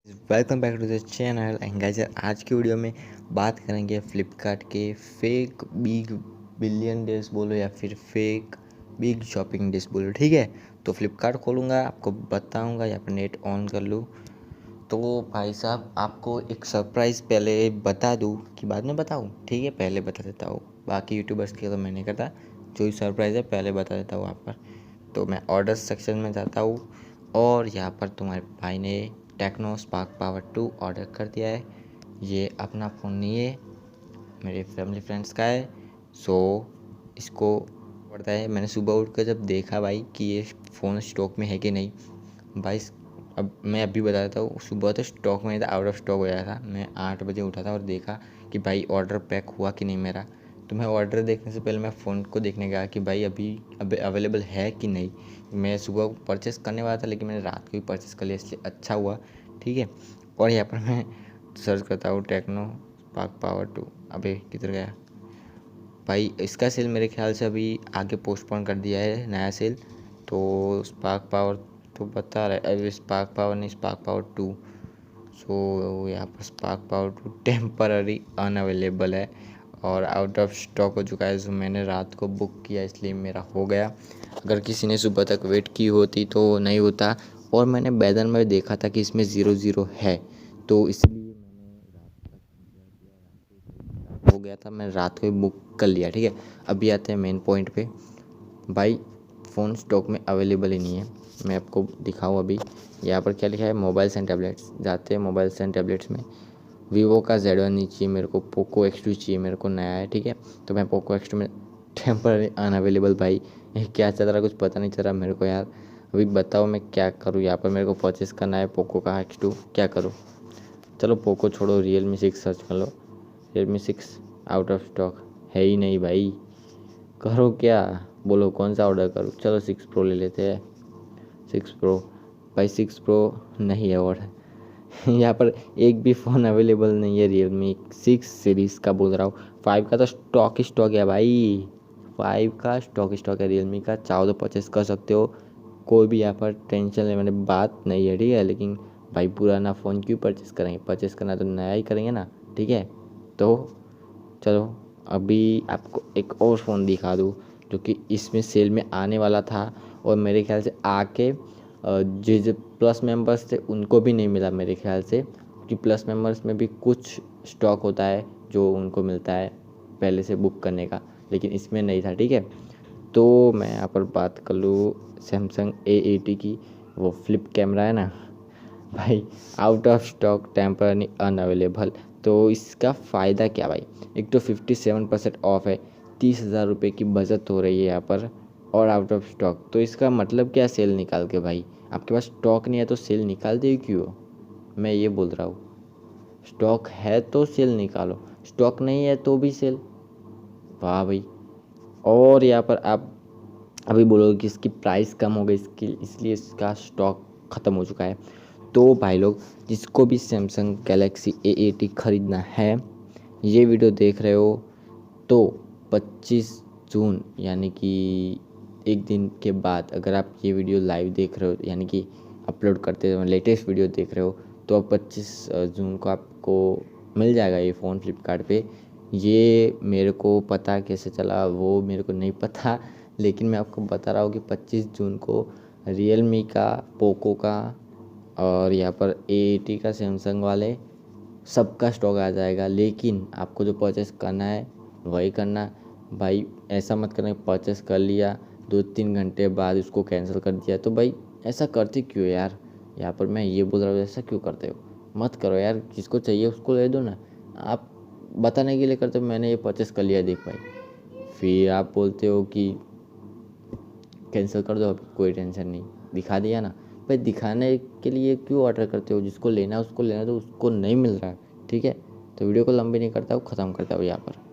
Welcome back to the channel and guys, आज की video में बात करेंगे फ्लिपकार्ट के फेक बिग बिलियन डेज बोलो या फिर फेक बिग शॉपिंग डेज बोलो। ठीक है, तो फ्लिपकार्ट खोलूँगा, आपको बताऊँगा, यहाँ पर नेट ऑन कर लूँ। तो भाई साहब, आपको एक सरप्राइज़ पहले बता दूँ कि बाद में बताऊँ? ठीक है, पहले बता देता हूँ। बाकी यूट्यूबर्स की तो मैं नहीं करता, जो भी सरप्राइज़ है पहले बता देता हूँ आप पर। तो मैं ऑर्डर सेक्शन में जाता हूँ और यहाँ पर तुम्हारे भाई ने टेक्नो स्पार्क पावर 2 ऑर्डर कर दिया है। ये अपना फ़ोन नहीं है, मेरे फैमिली फ्रेंड्स का है। सो इसको पड़ता है। मैंने सुबह उठ कर जब देखा भाई कि ये फ़ोन स्टॉक में है कि नहीं, भाई अब मैं अभी बता देता हूँ। सुबह तो स्टॉक में था, आउट ऑफ स्टॉक हो गया था। मैं 8 बजे उठा था और देखा कि भाई ऑर्डर पैक हुआ कि नहीं मेरा। तो मैं ऑर्डर देखने से पहले मैं फ़ोन को देखने गया कि भाई अभी अवेलेबल है कि नहीं। मैं सुबह परचेस करने वाला था, लेकिन मैंने रात को ही परचेस कर लिया, इसलिए अच्छा हुआ। ठीक है, और यहाँ पर मैं सर्च करता हूँ टेक्नो स्पार्क पावर 2। अबे किधर गया भाई? इसका सेल मेरे ख्याल से अभी आगे पोस्टपोन कर दिया है, नया सेल। तो स्पार्क पावर तो बता रहा है, अभी स्पार्क पावर नहीं, स्पार्क पावर 2। सो यहाँ पर स्पार्क पावर 2 टेम्पररी अनअवेलेबल है और आउट ऑफ स्टॉक हो चुका है। जो मैंने रात को बुक किया, इसलिए मेरा हो गया। अगर किसी ने सुबह तक वेट की होती तो नहीं होता। और मैंने बैनर में देखा था कि इसमें 00 है, तो इसलिए मैंने रात तक हो गया था, मैं रात को ही बुक कर लिया। ठीक है, अभी आते हैं मेन पॉइंट पे। भाई फ़ोन स्टॉक में अवेलेबल ही नहीं है। मैं आपको दिखाऊँ अभी। यहाँ पर क्या लिखा है, मोबाइल्स एंड टैबलेट्स। जाते हैं मोबाइल्स एंड टैबलेट्स में। वीवो का Z1 नहीं चाहिए मेरे को, पोको X2 चाहिए मेरे को, नया है। ठीक है, तो मैं पोको X2 में टेम्पररी अनअवेलेबल। भाई ये क्या चल रहा है, कुछ पता नहीं चल रहा मेरे को यार। अभी बताओ मैं क्या करूँ? यहाँ पर मेरे को परचेस करना है पोको का X2, क्या करूँ? चलो पोको छोड़ो, Realme 6 सर्च कर लो। Realme 6 आउट ऑफ स्टॉक है ही नहीं भाई। करो क्या, बोलो कौन सा ऑर्डर करूँ? चलो 6 प्रो ले लेते हैं। 6 प्रो, भाई 6 प्रो नहीं है और यहाँ पर एक भी फ़ोन अवेलेबल नहीं है। Realme 6 सीरीज़ का बोल रहा हूँ। 5 का तो स्टॉक है भाई, 5 का स्टॉक है Realme का। चाहो तो परचेस कर सकते हो, कोई भी यहाँ पर टेंशन लेने वाली बात नहीं है। ठीक है, लेकिन भाई पुराना फ़ोन क्यों परचेस करेंगे? परचेस करना तो नया ही करेंगे ना। ठीक है, तो चलो अभी आपको एक और फ़ोन दिखा दूँ जो कि इसमें सेल में आने वाला था और मेरे ख्याल से आके जो प्लस मेंबर्स थे उनको भी नहीं मिला मेरे ख्याल से, क्योंकि प्लस मेंबर्स में भी कुछ स्टॉक होता है जो उनको मिलता है पहले से बुक करने का, लेकिन इसमें नहीं था। ठीक है, तो मैं यहाँ पर बात कर लूँ सैमसंग A80 की। वो फ्लिप कैमरा है ना भाई, out of stock, temporary unavailable. तो इसका फ़ायदा क्या भाई? एक तो 57% ऑफ है, 30,000 रुपये की बचत हो रही है यहाँ पर, और आउट ऑफ स्टॉक। तो इसका मतलब क्या सेल निकाल के? भाई आपके पास स्टॉक नहीं है तो सेल निकालते ही क्यों? मैं ये बोल रहा हूँ, स्टॉक है तो सेल निकालो, स्टॉक नहीं है तो भी सेल। वाह भाई। और यहाँ पर आप अभी बोलोगे कि इसकी प्राइस कम हो गई, इसकी इसलिए इसका स्टॉक ख़त्म हो चुका है। तो भाई लोग, जिसको भी सैमसंग गैलेक्सी A80 ख़रीदना है, ये वीडियो देख रहे हो तो 25 जून यानी कि एक दिन के बाद, अगर आप ये वीडियो लाइव देख रहे हो यानी कि अपलोड करते हो, लेटेस्ट वीडियो देख रहे हो, तो अब 25 जून को आपको मिल जाएगा ये फ़ोन फ्लिपकार्ट पे। ये मेरे को पता कैसे चला वो मेरे को नहीं पता, लेकिन मैं आपको बता रहा हूँ कि 25 जून को Realme का, पोको का और यहाँ पर A80 का, सैमसंग वाले सबका स्टॉक आ जाएगा। लेकिन आपको जो परचेस करना है वही करना भाई। ऐसा मत करना परचेस कर लिया 2-3 घंटे बाद उसको कैंसिल कर दिया। तो भाई ऐसा करते क्यों यार? यहाँ पर मैं ये बोल रहा हूँ, ऐसा क्यों करते हो? मत करो यार, जिसको चाहिए उसको ले दो ना। आप बताने के लिए करते हो मैंने ये परचेस कर लिया देख भाई, फिर आप बोलते हो कि कैंसिल कर दो। अभी कोई टेंशन नहीं, दिखा दिया ना भाई। दिखाने के लिए क्यों ऑर्डर करते हो? जिसको लेना है उसको लेना, तो उसको नहीं मिल रहा है। ठीक है, तो वीडियो को लंबी नहीं करता हूँ, ख़त्म करता हूँ यहाँ पर।